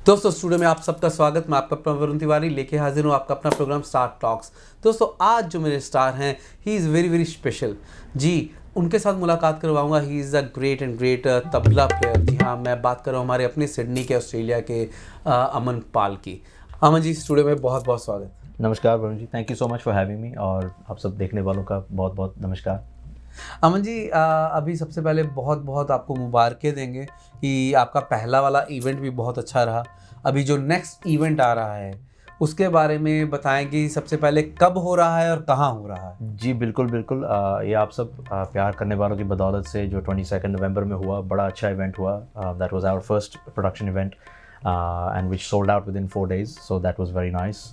दोस्तों स्टूडियो में आप सबका स्वागत। मैं आपका अपना वरुण तिवारी लेके हाजिर हूँ आपका अपना प्रोग्राम स्टार टॉक्स। दोस्तों आज जो मेरे स्टार हैं he is very very special जी। उनके साथ मुलाकात करवाऊंगा। He is a great tabla player. जी हाँ, मैं बात कर रहा हूँ हमारे अपने सिडनी के ऑस्ट्रेलिया के अमन पाल की। अमन जी स्टूडियो में बहुत बहुत स्वागत। नमस्कार Varun ji, thank you so much for having me और आप सब देखने वालों का बहुत बहुत नमस्कार। अमन जी अभी सबसे पहले बहुत बहुत आपको मुबारकें देंगे कि आपका पहला वाला इवेंट भी बहुत अच्छा रहा। अभी जो नेक्स्ट इवेंट आ रहा है उसके बारे में बताएं कि सबसे पहले कब हो रहा है और कहाँ हो रहा है। जी बिल्कुल बिल्कुल, ये आप सब प्यार करने वालों की बदौलत से जो 22 नवंबर में हुआ, बड़ा अच्छा इवेंट हुआ। That was our first production event and which sold out with in 4 days, so that was very nice.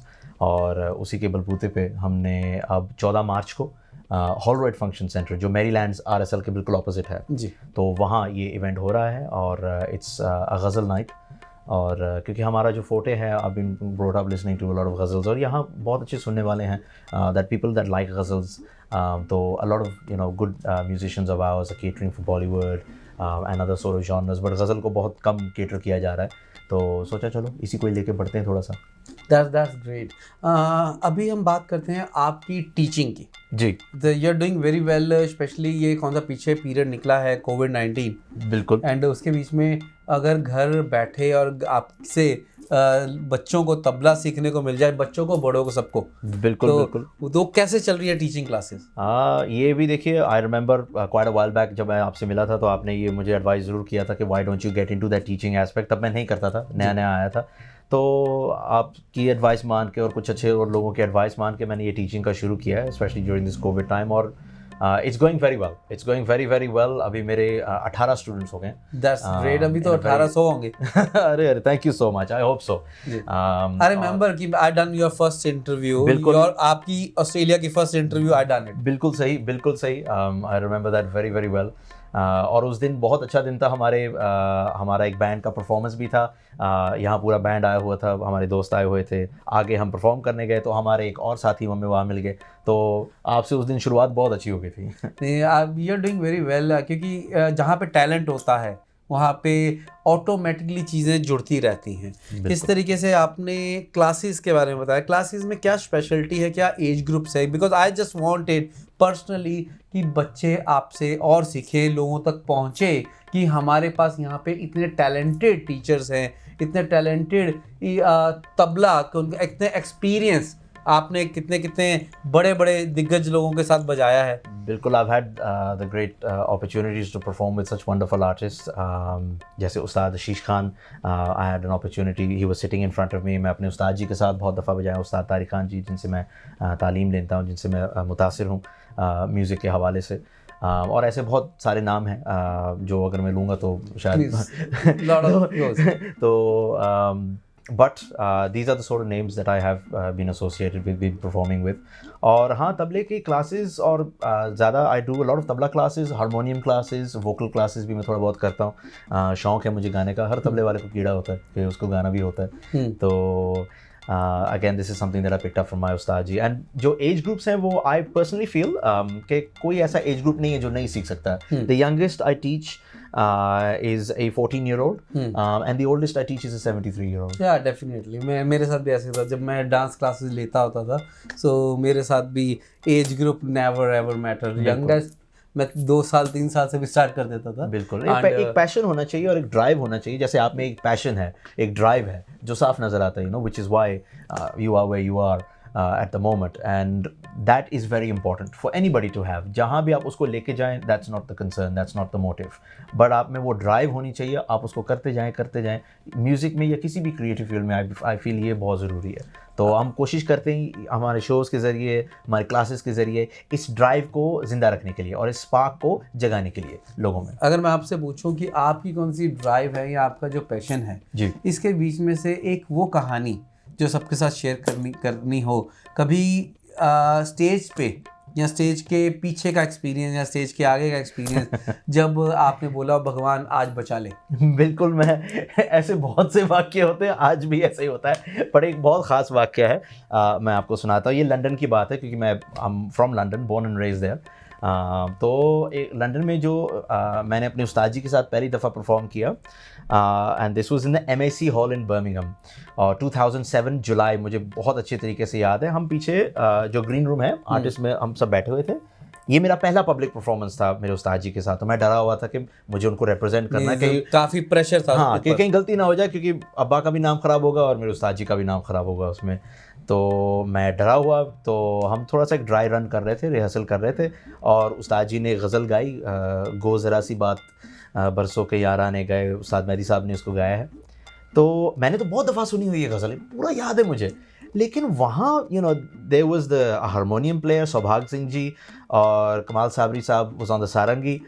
और उसी के बलबूते पे हमने अब 14 मार्च को हॉलरोइड फंक्शन सेंटर जो मैरीलैंड्स RSL के बिल्कुल ऑपोजिट है जी, तो वहाँ ये इवेंट हो रहा है और इट्स अ गज़ल नाइट। और क्योंकि हमारा जो फोटे है, I been brought up listening to a lot of ghazals और यहाँ बहुत अच्छे सुनने वाले हैं that people that like ghazals. तो a lot of good musicians of ours are catering for Bollywood and other sort of genres, but ghazal को बहुत कम केटर किया जा रहा है तो सोचा चलो इसी को ही लेके बढ़ते हैं थोड़ा सा। That's great. अभी हम बात करते हैं आपकी टीचिंग की। जी you are doing very well. Specially ये कौन सा पीछे पीरियड निकला है कोविड-19 बिल्कुल एंड उसके बीच में अगर घर बैठे और आपसे बच्चों को तबला सीखने को मिल जाए, बच्चों को बड़ों को सबको, बिल्कुल तो बिल्कुल। तो कैसे चल रही है टीचिंग क्लासेस? ये भी देखिए, I remember quite a while back जब मैं आपसे मिला था तो आपने ये मुझे एडवाइस ज़रूर किया था कि why don't you get into that teaching aspect. तब मैं नहीं करता था, नया नया आया था। तो आपकी एडवाइस मान के और कुछ अच्छे और लोगों की एडवाइस मान के मैंने ये टीचिंग का शुरू किया है, specially during this covid time. और it's going very well, it's going very very well. अभी मेरे 18 स्टूडेंट्स हो गए। That's great. अभी तो 1800 होंगे। अरे अरे, thank you so much, I hope so. I remember कि I done your first interview. बिल्कुल। और आपकी ऑस्ट्रेलिया की first interview I done it. बिल्कुल सही, बिल्कुल सही। I remember that very very well. और उस दिन बहुत अच्छा दिन था। हमारा एक बैंड का परफॉर्मेंस भी था। यहाँ पूरा बैंड आया हुआ था, हमारे दोस्त आए हुए थे। आगे हम परफॉर्म करने गए तो हमारे एक और साथी हमें वहाँ मिल गए। तो आपसे उस दिन शुरुआत बहुत अच्छी हो गई थी। नहीं, आप you are doing very well क्योंकि जहाँ पे टैलेंट होता है वहाँ पे ऑटोमेटिकली चीज़ें जुड़ती रहती हैं। इस तरीके से आपने क्लासेस के बारे में बताया। क्लासेस में क्या स्पेशलिटी है, क्या एज ग्रुप्स है? Because I just wanted personally कि बच्चे आपसे और सीखें, लोगों तक पहुँचे कि हमारे पास यहाँ पे इतने टैलेंटेड टीचर्स हैं, इतने टैलेंटेड तबला, इतने एक्सपीरियंस, आपने कितने कितने बड़े बड़े दिग्गज लोगों के साथ बजाया है। बिल्कुल, I've had the great opportunities to perform with such wonderful artists. जैसे उस्ताद आशीष Khan, I had an opportunity, he was sitting in front of me. मैं अपने उस्ताद जी के साथ बहुत दफ़ा बजाया, उस्ताद तारिक खान जी, जिनसे मैं तालीम लेता हूँ, जिनसे मैं मुतासिर हूँ म्यूज़िक के हवाले से। और ऐसे बहुत सारे नाम हैं जो अगर मैं लूँगा तो शायद Lot of those. तो but these are the sort of names that I have been associated with, been performing with. और हाँ, तबले की क्लासेस और ज़्यादा I do a lot of tabla classes, harmonium classes, vocal classes भी मैं थोड़ा बहुत करता हूँ। शौक़ है मुझे गाने का, हर तबले वाले को कीड़ा होता है कि उसको गाना भी होता है। तो again this is something that I picked up from my Ustad ji. And जो एज ग्रुप्स हैं वो आई पर्सनली फील कि कोई ऐसा एज ग्रुप नहीं है जो नहीं सीख सकता है। The youngest I teach is a 14-year-old, and the oldest I teach is a 73-year-old. या डेफिनेटली मेरे साथ भी ऐसे था जब मैं डांस क्लासेस लेता होता था। सो मेरे साथ भी age group never ever matter. Youngest मैं 2 साल 3 साल से भी स्टार्ट कर देता था। बिल्कुल, एक पैशन होना चाहिए और एक ड्राइव होना चाहिए। जैसे आप में एक पैशन है, एक ड्राइव है जो साफ नज़र आता है, which is why you are where you are at the moment, and that is very important for anybody to have. जहाँ भी आप उसको लेके जाएं, that's not the concern, that's not the motive, but आप में वो ड्राइव होनी चाहिए। आप उसको करते जाएं। म्यूज़िक में या किसी भी क्रिएटिव फील्ड में आई फील ये बहुत ज़रूरी है। तो हम कोशिश करते हैं हमारे शोज़ के ज़रिए, हमारे क्लासेस के ज़रिए इस ड्राइव को ज़िंदा रखने के लिए और इस स्पार्क को जगाने के लिए लोगों में। अगर मैं आपसे पूछूं कि आपकी कौन सी ड्राइव है या आपका जो पैशन है जी, इसके बीच में से एक वो कहानी जो सबके साथ शेयर करनी हो, कभी स्टेज पे या स्टेज के पीछे का एक्सपीरियंस या स्टेज के आगे का एक्सपीरियंस जब आपने बोला भगवान आज बचा ले? बिल्कुल, मैं ऐसे बहुत से वाक्य होते हैं, आज भी ऐसे ही होता है, पर एक बहुत ख़ास वाक्य है। मैं आपको सुनाता हूँ। ये लंदन की बात है क्योंकि मैं from London, born and raised there. तो लंदन में जो मैंने अपने उस्ताद जी के साथ पहली दफ़ा परफॉर्म किया, and this was in the MAC hall in Birmingham, और 2007 जुलाई, मुझे बहुत अच्छे तरीके से याद है। हम पीछे जो ग्रीन रूम है आर्टिस्ट में हम सब बैठे हुए थे। ये मेरा पहला पब्लिक परफॉर्मेंस था मेरे उस्ताद जी के साथ, तो मैं डरा हुआ था कि मुझे उनको रिप्रेजेंट करना है, कहीं काफ़ी प्रेशर था। हाँ, कि कहीं गलती ना हो जाए, क्योंकि अब्बा का भी नाम ख़राब होगा और मेरे उस्ताद जी का भी नाम ख़राब होगा उसमें। तो मैं डरा हुआ, तो हम थोड़ा सा एक ड्राई रन कर रहे थे, रिहर्सल कर रहे थे, और उस्ताद जी ने गज़ल गाई, गो ज़रा सी बात बरसों के याराने गए, उस्ताद मेहदी साहब ने उसको गाया है। तो मैंने तो बहुत दफ़ा सुनी हुई है गज़ल, पूरा याद है मुझे, लेकिन वहाँ there was the harmonium player Saubhag Singh ji, और Kamal Sabri Sahab was on the sarangi.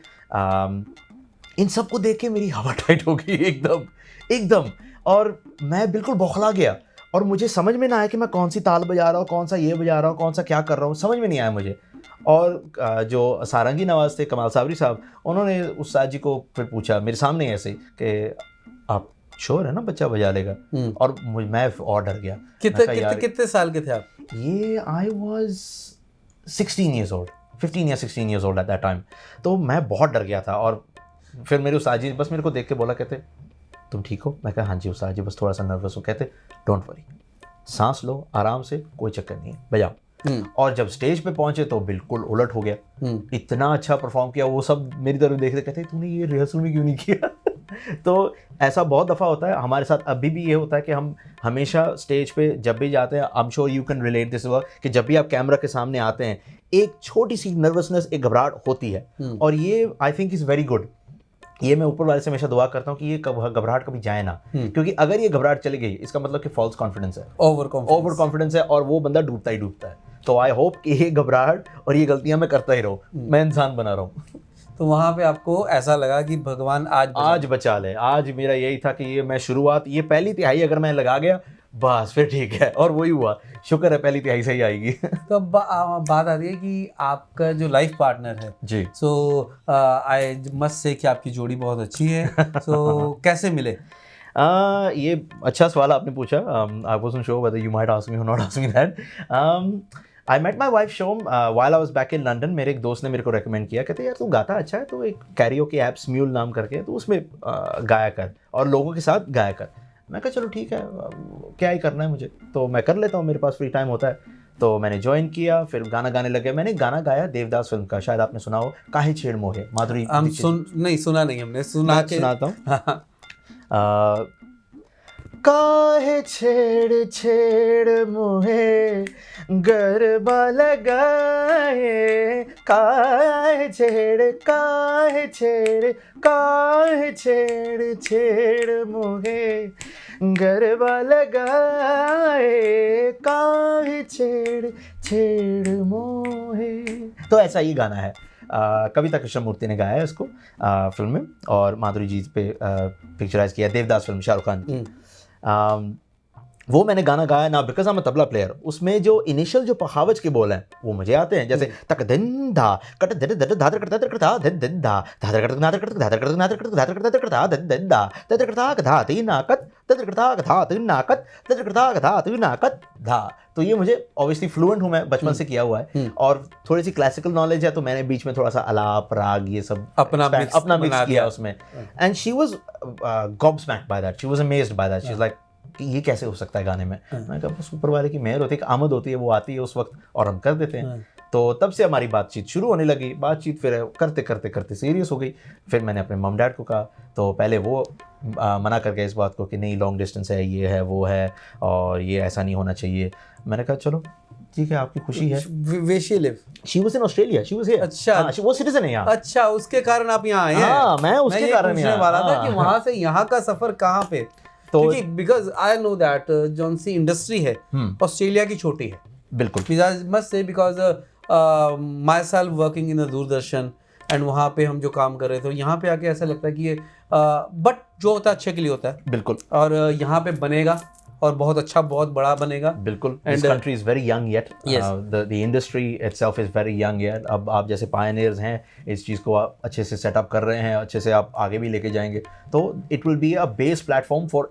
इन सब को देख के मेरी हवा टाइट हो गई एकदम, और मैं बिल्कुल बौखला गया, और मुझे समझ में ना आया कि मैं कौन सी ताल बजा रहा हूँ, कौन सा ये बजा रहा हूँ, कौन सा क्या कर रहा हूँ, समझ में नहीं आया मुझे। और जो सारंगी नवाज थे कमाल साबरी साहब, उन्होंने उस्ताद जी को फिर पूछा मेरे सामने ऐसे कि आप श्योर है ना बच्चा बजा लेगा? और मैं और डर गया। कितने साल के थे आप? ये आई वॉज 16 years old, 15 या 16 years old at that time. तो मैं बहुत डर गया था, और फिर मेरे उस्ताद जी बस मेरे को देख के बोला, कहते तुम ठीक हो? मैं कहा हाँ जी उस्ताद जी, बस थोड़ा सा नर्वस हो। कहते डोंट वरी, सांस लो आराम से, कोई चक्कर नहीं है, बजाओ। और जब स्टेज पे पहुंचे तो बिल्कुल उलट हो गया, इतना अच्छा परफॉर्म किया। वो सब मेरी तरफ देख रहे, कहते तूने ये रिहर्सल में क्यों नहीं किया? तो ऐसा बहुत दफ़ा होता है हमारे साथ, अभी भी ये होता है कि हम हमेशा स्टेज पे जब भी जाते हैं, I am sure you can relate this work, कि जब भी आप कैमरा के सामने आते हैं एक छोटी सी नर्वसनेस, एक घबराहट होती है, और ये I think is very good. ये मैं ऊपर वाले से हमेशा दुआ करता हूँ कि ये घबराहट कभी जाए ना, क्योंकि अगर ये घबराहट चली गई, इसका मतलब कि फॉल्स कॉन्फिडेंस है, ओवर कॉन्फिडेंस है, और वो बंदा डूबता ही डूबता है। तो आई होप कि ये घबराहट और ये गलतियां मैं करता ही रहूँ, मैं इंसान बना रहा हूँ। तो वहाँ पे आपको ऐसा लगा कि भगवान आज बचा ले। आज मेरा यही था कि ये मैं शुरुआत, ये पहली तिहाई अगर मैं लगा गया बस फिर ठीक है, और वही हुआ, शुक्र है पहली तिहाई सही आएगी। तो अब बात आती है कि आपका जो लाइफ पार्टनर है जी, सो आई मस्ट से कि आपकी जोड़ी बहुत अच्छी है। सो कैसे मिले? ये अच्छा सवाल आपने पूछा। I wasn't sure whether you might ask me और not ask me that. I met my wife शोम while I was back in London. मेरे एक दोस्त ने मेरे को रेकमेंड किया, कहते यार तू गाता अच्छा है, तो एक कैरियोके ऐप स्म्यूल नाम करके, तो उसमें गाया कर और लोगों के साथ गाया कर। मैं कहा चलो ठीक है, क्या ही करना है मुझे, तो मैं कर लेता हूँ, मेरे पास फ्री टाइम होता है। तो मैंने ज्वाइन किया, फिर गाना गाने लगे। मैंने गाना गाया देवदास फिल्म का, शायद आपने सुना हो, काहे छेड़ मोहे, माधुरी। सुना नहीं हमने, सुनाता हूँ। काहे छेड़ छेड़ मुहे गरबा लगाए, काहे छेड़ छेड़ मुहे गरबा लगाए, काहे छेड़ मोहे। तो ऐसा ही गाना है। कविता कृष्णमूर्ति ने गाया है इसको फिल्म में, और माधुरी जी पे पिक्चराइज किया, देवदास फिल्म शाहरुख खान की। वो मैंने गाना गाया ना because I am a tabla player. उसमें जो इनिशियल जो पखावज के बोल हैं वो मुझे आते हैं, जैसे तक दिन धा कट धड़ धड़ धादर करता करता दिन दिन धा धादर करता नादर करता धादर करता नादर करता धादर करता करता दिन दिन धा धादर करता धा तीन नाकत धादर करता धा तीन नाकत धादर करता धा तीन नाकत धा। तो ये मुझे ऑब्वियसली फ्लुएंट हूँ, मैं बचपन से किया हुआ है, और थोड़ी सी क्लासिकल नॉलेज है, तो मैंने बीच में थोड़ा सा अलाप राग ये सब अपना मिक्स किया उसमें। And she was gobsmacked by that, she was amazed by that, she was like कि ये कैसे हो सकता है गाने में। मैं कहा बस ऊपर वाले की मेहर होती है, आमद होती है, वो आती है उस वक्त और हम कर देते हैं। तो तब से हमारी बातचीत शुरू होने लगी। बातचीत फिर करते करते करते सीरियस हो गई। फिर मैंने अपने मम डैड को कहा, तो पहले वो मना कर गए इस बात को कि नहीं लॉन्ग डिस्टेंस है, ये है वो है, और ये ऐसा नहीं होना चाहिए। मैंने कहा चलो ठीक है, आपकी खुशी है। Where she live? She was in Australia. She was here. अच्छा, वो सिटीजन है यहाँ। अच्छा, उसके कारण आप यहाँ आए हैं? हाँ, मैं उसके कारण पूछने वाला था कि वहाँ से यहाँ का सफर कहाँ पे, तो बिकॉज आई नो दैट जौन सी इंडस्ट्री है ऑस्ट्रेलिया की छोटी है। बिल्कुल, must say because my self working in Doordarshan and वहाँ पे हम जो काम कर रहे थे, यहाँ पे आके ऐसा लगता है कि ये बट जो होता है अच्छे के लिए होता है। बिल्कुल, और यहाँ पे बनेगा और बहुत अच्छा, बहुत बड़ा बनेगा। बिल्कुल, this country is very young yet. Yes. The industry itself is very young yet. अब आप जैसे pioneers हैं, इस चीज़ को अच्छे से सेटअप कर रहे हैं, अच्छे से आप आगे भी लेके जाएंगे, तो it will be a base platform for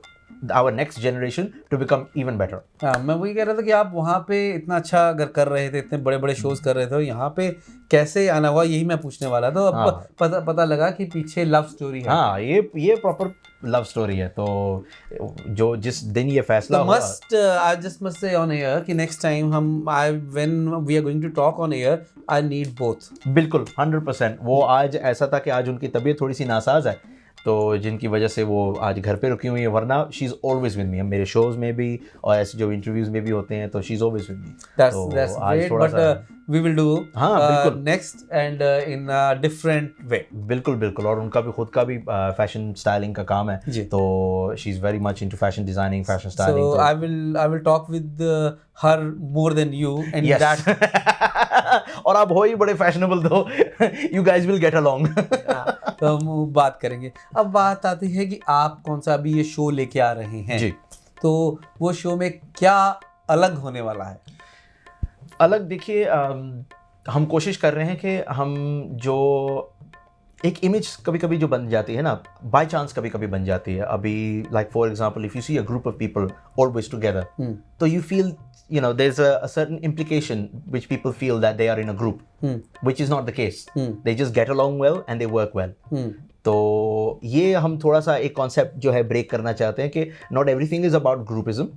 our next generation to become even better. हाँ, मैं वही कह रहा था कि आप वहाँ पे इतना अच्छा अगर कर रहे थे, इतने बड़े बड़े शोज कर रहे थे, यहाँ पे कैसे आना हुआ, यही मैं पूछने वाला था। अब पता लगा कि पीछे लव स्टोरी है। हाँ, ये प्रॉपर लव स्टोरी है। तो जो जिस दिन ये फैसला हुआ, I just must say on air कि next time when we are going to talk on air, I need both. बिल्कुल 100%। वो आज ऐसा था कि आज उनकी तबीयत थोड़ी सी नासाज है, तो जिनकी वजह से वो आज घर पे रुकी हुई है, वरना she is always with me. मेरे शोज में भी और ऐसे जो इंटरव्यूज में भी होते हैं, तो she is always with me. That's great, but we will do next and in a different way. बिल्कुल। और उनका भी खुद का भी फैशन स्टाइलिंग का काम है, तो she is very much into fashion designing, fashion styling. So I will talk with her more than you and that और आप हो ही बड़े फैशनेबल, तो you guys will get along। तो हम बात करेंगे। अब बात आती है कि आप कौन सा अभी ये शो लेके आ रहे हैं जी। तो वो शो में क्या अलग होने वाला है? अलग देखिए, हम कोशिश कर रहे हैं कि हम जो एक इमेज कभी कभी जो बन जाती है ना, बाय चांस कभी कभी बन जाती है। अभी like for example, if you see a group of people always together, तो you feel there's a certain implication which people feel that they are in a group, which is not the case. They just get along well and they work well. तो ये हम थोड़ा सा एक concept जो है break करना चाहते हैं कि not everything is about groupism.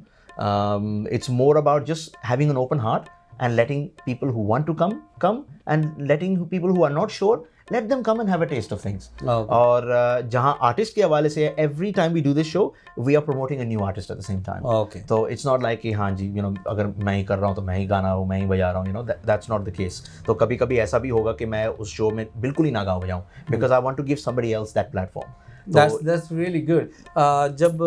It's more about just having an open heart and letting people who want to come, and letting people who are not sure, let them come and have a taste of things. Okay. और जहाँ artist के हवाले से every time we do this show, we are promoting a new artist at the same time. Okay. तो it's not like कि हाँ जी, अगर मैं ही कर रहा हूँ तो मैं ही गाना हूँ, मैं ही बजा रहा हूँ, that's not the case. तो कभी कभी ऐसा भी होगा कि मैं उस शो में बिल्कुल ही ना गाऊँ बजाऊँ, because I want to give somebody else that platform. That's really good. जब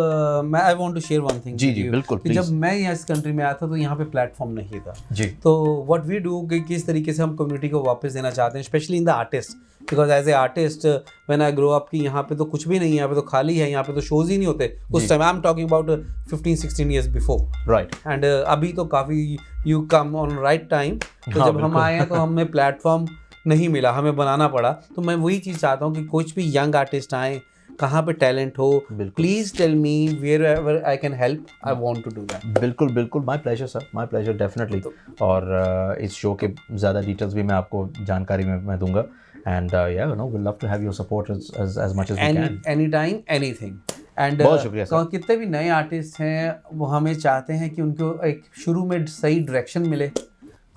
मैं I want to share one thing. जी बिल्कुल, कि जब मैं यहाँ इस कंट्री में आया था तो यहाँ पे प्लेटफॉर्म नहीं था जी। तो what we do कि किस तरीके से हम कम्युनिटी को वापस देना चाहते हैं, specially in the artist, because as a artist when I grow up कि यहाँ पे तो कुछ भी नहीं है, यहाँ पे तो खाली है, यहाँ पे तो शोज ही नहीं होते उस time. I am talking about 15-16 years before, right. And अभी तो काफ़ी you come on right time. तो जब हम आए हैं तो हमें प्लेटफॉर्म नहीं मिला, हमें बनाना पड़ा। तो मैं वही चीज़ चाहता हूँ कि कुछ भी यंग आर्टिस्ट आए, कहाँ पे टैलेंट हो, please tell me wherever I can help, I want to do that. बिल्कुल, my pleasure sir, my pleasure definitely. और इस शो के ज़्यादा डिटेल्स भी मैं आपको जानकारी में मैं दूंगा, एंड या we love to have your support as much as we can, any time anything. And बहुत शुक्रिया सर। कितने भी नए आर्टिस्ट हैं वो हमें चाहते हैं कि उनको एक शुरू में सही डायरेक्शन मिले,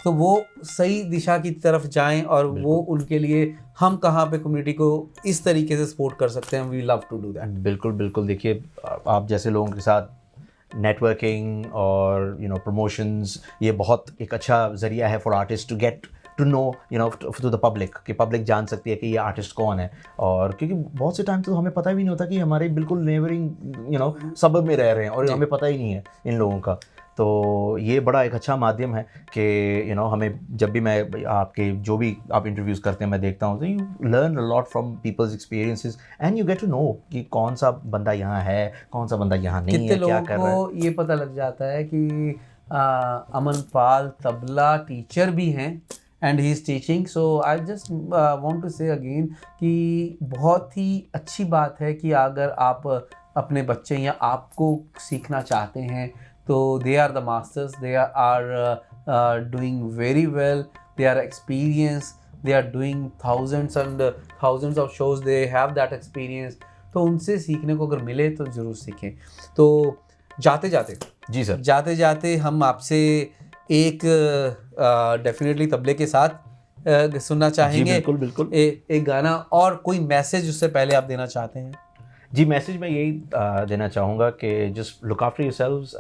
तो वो सही दिशा की तरफ जाएं, और वो उनके लिए हम कहाँ पे कम्युनिटी को इस तरीके से सपोर्ट कर सकते हैं, we love to do that. बिल्कुल। देखिए, आप जैसे लोगों के साथ नेटवर्किंग और प्रमोशंस, ये बहुत एक अच्छा ज़रिया है for artist to get to know to the public, कि पब्लिक जान सकती है कि ये आर्टिस्ट कौन है। और क्योंकि बहुत से टाइम तो हमें पता भी नहीं होता कि हमारे बिल्कुल नेबरिंग सबब में रह रहे हैं और हमें पता ही नहीं है इन लोगों का। तो ये बड़ा एक अच्छा माध्यम है कि हमें जब भी मैं आपके जो भी आप इंटरव्यूज़ करते हैं मैं देखता हूँ, तो you learn a lot from people's experiences and you get to know कि कौन सा बंदा यहाँ है, कौन सा बंदा यहाँ नहीं है, क्या कर रहा है। को ये पता लग जाता है कि अमन पाल तबला टीचर भी हैं and he is teaching. So I just want to say again कि बहुत ही अच्छी बात है कि अगर आप अपने बच्चे या आपको सीखना चाहते हैं तो they are the masters, they are doing very well, they are experienced, they are doing thousands and thousands of shows, they have that experience। तो उनसे सीखने को अगर मिले तो ज़रूर सीखें। तो जाते जाते जी सर, जाते जाते हम आपसे एक डेफिनेटली तबले के साथ सुनना चाहेंगे। बिल्कुल। एक गाना और कोई मैसेज उससे पहले आप देना चाहते हैं? जी, मैसेज मैं यही देना चाहूँगा कि just look after yourselves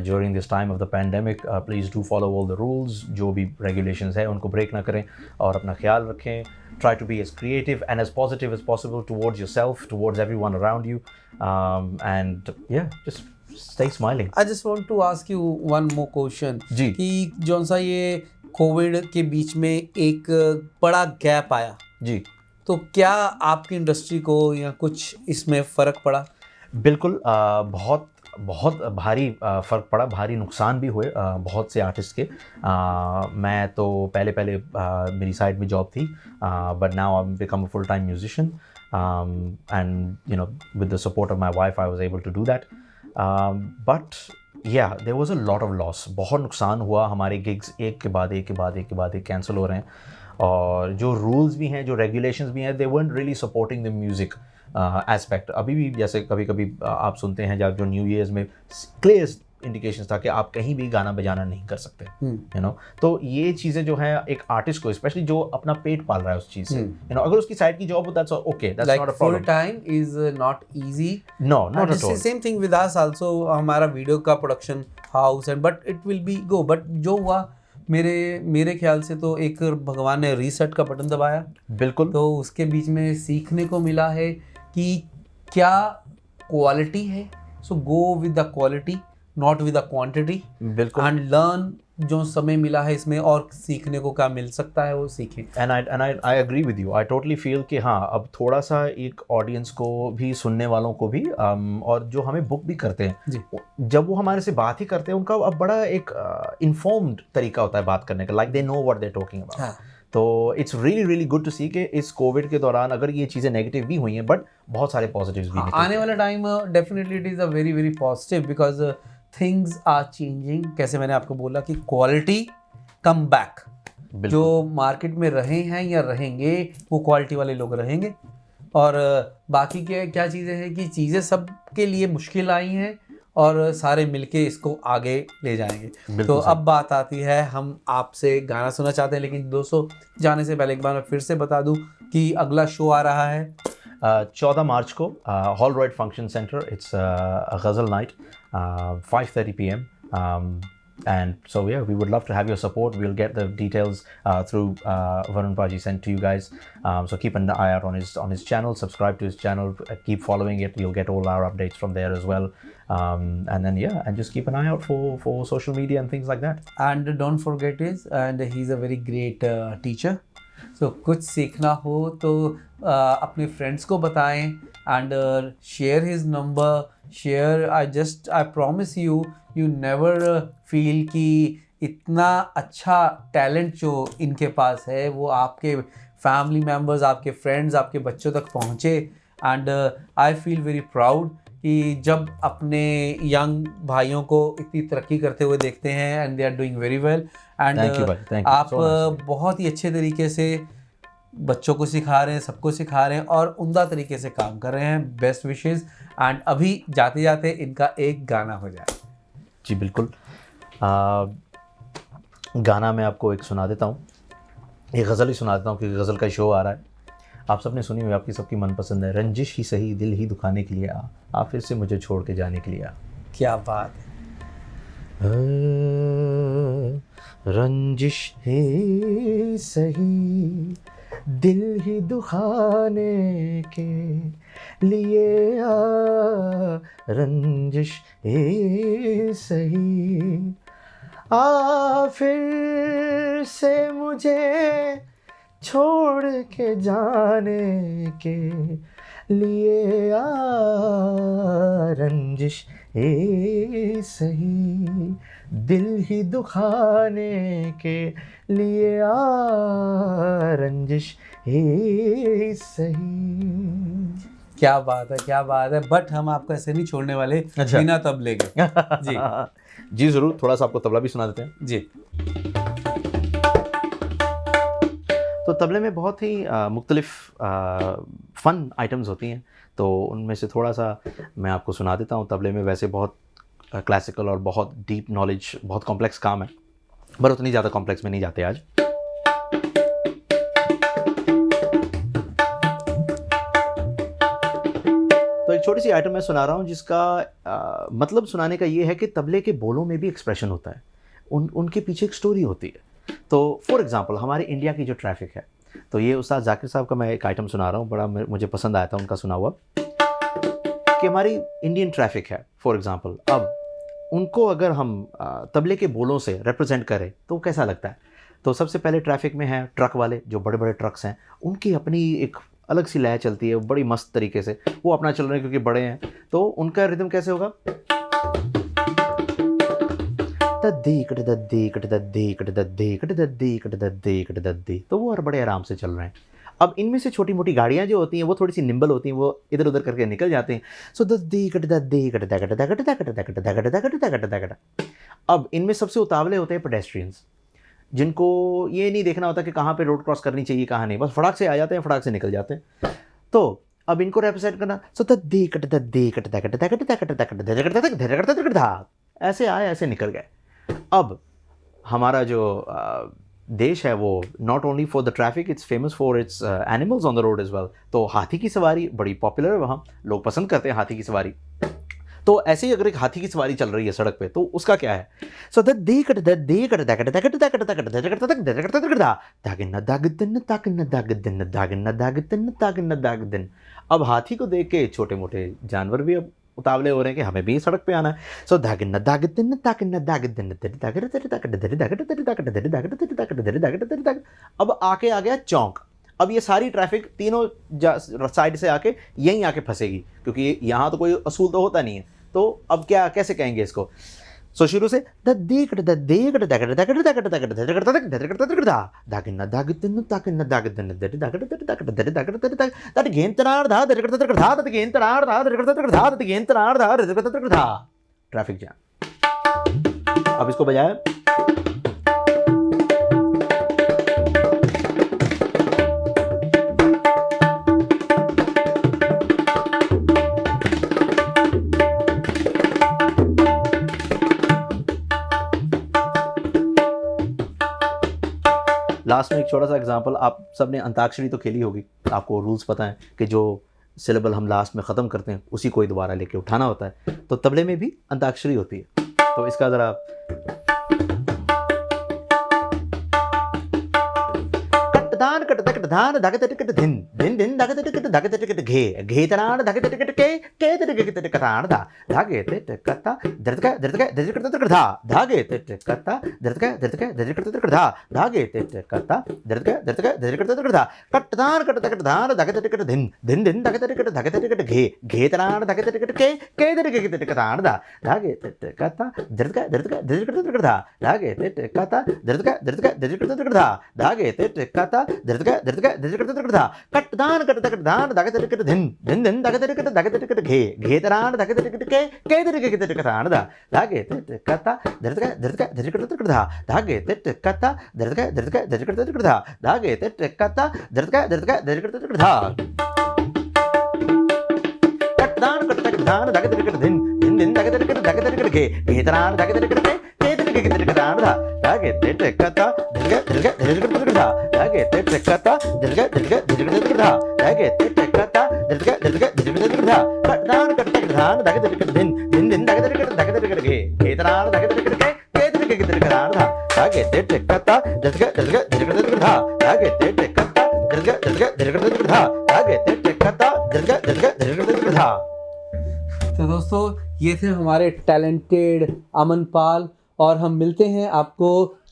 during this time of the pandemic. Please do follow all the rules, जो भी रेगुलेशंस है उनको ब्रेक ना करें और अपना ख्याल रखें। Try to be as creative and as positive as possible towards yourself, towards everyone around you, and yeah just stay smiling. I just want to ask you one more question जी, कि जौन सा ये कोविड के बीच में एक बड़ा gap आया जी, तो क्या आपकी इंडस्ट्री को या कुछ इसमें फ़र्क पड़ा? बिल्कुल, बहुत बहुत भारी फ़र्क पड़ा, भारी नुकसान भी हुए बहुत से आर्टिस्ट के। मैं तो पहले मेरी साइड में जॉब थी, but now I become a full time musician, and you know with the support of my wife I was able to do that, but yeah there was a lot of loss. बहुत नुकसान हुआ, हमारे gigs एक के बाद एक cancel हो रहे हैं, और जो रूल्स भी हैं, जो रेगुलेशंस भी हैं, दे weren't really supporting the music aspect. अभी भी जैसे कभी कभी आप सुनते हैं जब जो न्यू ईयर्स में क्लियर इंडिकेशंस था कि आप कहीं भी गाना बजाना नहीं कर सकते, यू नो। तो ये चीज़ें जो है एक आर्टिस्ट को, स्पेशली जो अपना पेट पाल रहा है उस चीज़ से, यू नो, अगर उसकी साइड की जॉब हो that's okay, that's not a problem. Full time is not easy, no not at all. Same thing with us also, हमारा वीडियो का production house and but it will be go, but जो हुआ मेरे ख्याल से तो एक भगवान ने रीसेट का बटन दबाया, बिल्कुल। तो उसके बीच में सीखने को मिला है कि क्या क्वालिटी है, so go with the quality not with the quantity, बिल्कुल। And learn. जो समय मिला है इसमें और सीखने को क्या मिल सकता है वो सीखें। And I agree with you, I totally feel कि हाँ, अब थोड़ा सा एक ऑडियंस को भी, सुनने वालों को भी, और जो हमें बुक भी करते हैं, जब वो हमारे से बात ही करते हैं, उनका अब बड़ा एक इन्फॉर्म्ड तरीका होता है बात करने का, like they know what they are talking about. तो it's really good to see कि इस कोविड के दौरान अगर ये चीज़ें नेगेटिव भी हुई हैं, बट बहुत सारे पॉजिटिव्स भी निकले। आने वाला time definitely it is a very positive, because things are changing. कैसे मैंने आपको बोला कि क्वालिटी कम बैक, जो मार्केट में रहे हैं या रहेंगे वो क्वालिटी वाले लोग रहेंगे, और बाकी के क्या चीज़ें हैं कि चीज़ें सबके लिए मुश्किल आई हैं और सारे मिलके इसको आगे ले जाएंगे। तो अब बात आती है, हम आपसे गाना सुनना चाहते हैं, लेकिन दोस्तों जाने से पहले एक बार मैं फिर से बता दूं कि अगला शो आ रहा है 14 मार्च को, Holroyd function centre. It's ghazal night, 5:30 p.m. And so yeah, we would love to have your support. We'll get the details through Varun Paji sent to you guys. So keep an eye out on his channel. Subscribe to his channel. Keep following it. You'll get all our updates from there as well. And then yeah, and just keep an eye out for social media and things like that. And don't forget and he's a very great teacher. So कुछ सीखना हो तो अपने friends को बताएं, and share his number. Share. I promise you never feel कि इतना अच्छा टैलेंट जो इनके पास है वो आपके फैमिली मेम्बर्स, आपके फ्रेंड्स, आपके बच्चों तक पहुँचे। And I feel very proud कि जब अपने यंग भाइयों को इतनी तरक्की करते हुए देखते हैं, and they are doing very well. And आप बहुत ही अच्छे तरीके से बच्चों को सिखा रहे हैं, सबको सिखा रहे हैं और उम्दा तरीके से काम कर रहे हैं। Best wishes. एंड अभी जाते जाते इनका एक गाना हो जाए। जी बिल्कुल। गाना मैं आपको एक सुना देता हूँ, एक गज़ल ही सुना देता हूँ क्योंकि गज़ल का शो आ रहा है। आप सबने सुनी हुई, आपकी सबकी मनपसंद है। रंजिश ही सही दिल ही दुखाने के लिए आ फिर से मुझे छोड़ के जाने के लिए आ। क्या बात है। रंजिश ही सही दिल ही दुखाने के लिए आ, रंजिश ही सही आ फिर से मुझे छोड़ के जाने के लिए आ, रंजिश ही सही दिल ही दुखाने के लिए आ, रंजिश ही सही। क्या बात है, क्या बात है। बट हम आपको ऐसे नहीं छोड़ने वाले बिना तबले के। जी जी ज़रूर, थोड़ा सा आपको तबला भी सुना देते हैं। जी। तो तबले में बहुत ही मुख्तलिफ फ़न आइटम्स होती हैं, तो उनमें से थोड़ा सा मैं आपको सुना देता हूँ। तबले में वैसे बहुत क्लासिकल और बहुत डीप नॉलेज, बहुत कॉम्प्लेक्स काम है, पर उतनी ज़्यादा कॉम्प्लेक्स में नहीं जाते आज। तो एक छोटी सी आइटम मैं सुना रहा हूँ जिसका मतलब सुनाने का ये है कि तबले के बोलों में भी एक्सप्रेशन होता है, उनके पीछे एक स्टोरी होती है। तो फॉर एग्जांपल हमारे इंडिया की जो ट्रैफिक है, तो ये उस्ताद जाकिर साहब का मैं एक आइटम सुना रहा हूँ, बड़ा मुझे पसंद आया था उनका सुना हुआ, कि हमारी इंडियन ट्रैफिक है फॉर एग्जांपल। अब उनको अगर हम तबले के बोलों से रिप्रेजेंट करें तो कैसा लगता है। तो सबसे पहले ट्रैफिक में है ट्रक वाले, जो बड़े बड़े ट्रक्स हैं, उनकी अपनी एक अलग सी लय चलती है, बड़ी मस्त तरीके से वो अपना चल रहे हैं क्योंकि बड़े हैं। तो उनका रिदम कैसे होगा। तो वो और बड़े आराम से चल रहे हैं। अब इनमें से छोटी मोटी गाड़ियाँ जो होती हैं वो थोड़ी सी निम्बल होती हैं, वो इधर उधर करके निकल जाते हैं। सो अब इनमें सबसे उतावले होते हैं पेडेस्ट्रियंस, जिनको ये नहीं देखना होता कि कहाँ पे रोड क्रॉस करनी चाहिए कहाँ नहीं, बस फटाक से आ जाते हैं, फटाक से निकल जाते हैं। तो अब इनको रिप्रेजेंट करना, सो ऐसे आए ऐसे निकल गए। अब हमारा जो देश है वो not only for the traffic, it's famous for its animals on the road as well. तो हाथी की सवारी बड़ी पॉपुलर है वहाँ, लोग पसंद करते हैं हाथी की सवारी। तो ऐसे ही अगर एक हाथी की सवारी चल रही है सड़क पे तो उसका क्या है, सो अब हाथी को देख के छोटे मोटे जानवर भी अब उतावले हो रहे हैं कि हमें भी सड़क पे आना है। सो अब आके आ गया चौक। अब ये सारी ट्रैफिक तीनों साइड से आके यहीं आके फंसेगी, क्योंकि यहाँ तो कोई असूल तो होता नहीं है। तो अब क्या कैसे कहेंगे इसको, सो शुरू से ट्रैफिक जैम। अब इसको बजाय लास्ट में एक छोटा सा एग्जांपल, आप सबने अंताक्षरी तो खेली होगी, आपको रूल्स पता है कि जो सिलेबल हम लास्ट में ख़त्म करते हैं उसी को ही दोबारा लेके उठाना होता है। तो तबले में भी अंताक्षरी होती है, तो इसका ज़रा धान कट तक धान धागे तक धिन धिन धिन धागे तक धागे तक घे घे तनान धागे तक के तक कतान धा धागे तक कता दर्दका दर्दका दर्दका तक धा धागे तक कता दर्दका दर्दका दर्दका तक धा धागे तक कता दर्दका दर्दका दर्दका तक धा कट तक धान धागे तक धिन धिन धिन धागे तक घे घे तनान धागे तक के तक कतान धा धागे तक कता दर्दका दर्दका दर्दका तक धा धागे तक कता दर्दका दर्दका दर्दका तक धा धागे तक कता दर्दका दर्दका दर्दका कट धान धागे तक धिन धिन धिन धागे तक घे घे तनान धागे तक के कतान धा धागे तक कता दर्दका दर्दका दर्दका तक धा धागे तक कता दर्दका दर्दका दर्दका तक धा धागे तक कता दर्दका दर्दका दर्दका तक धा कट धान धागे तक धिन धिन धिन धागे तक घे घे तनान धागे तक के कतान धा धागे तक कता दर्दका दर्दका तक धा धागे तक कता दर्दका दर्दका दर्दका तक धा धागे तक कता दर्दका दर्दका दर्दका तक धा कट धान धागे तक धिन धिन धिन धागे तक घे घे तनान धागे तक के कतान धा धागे तक कता दर्दका दर्दका दर्दका तक धा धागे तक कता दर्दका दर्दका दर्दका तक धा धागे तक कता दर्दका दर्दका दर्दका तक धा। तो दोस्तों ये थे हमारे टैलेंटेड अमन पाल, और हम मिलते हैं आपको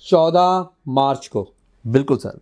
14 मार्च को। बिल्कुल सर।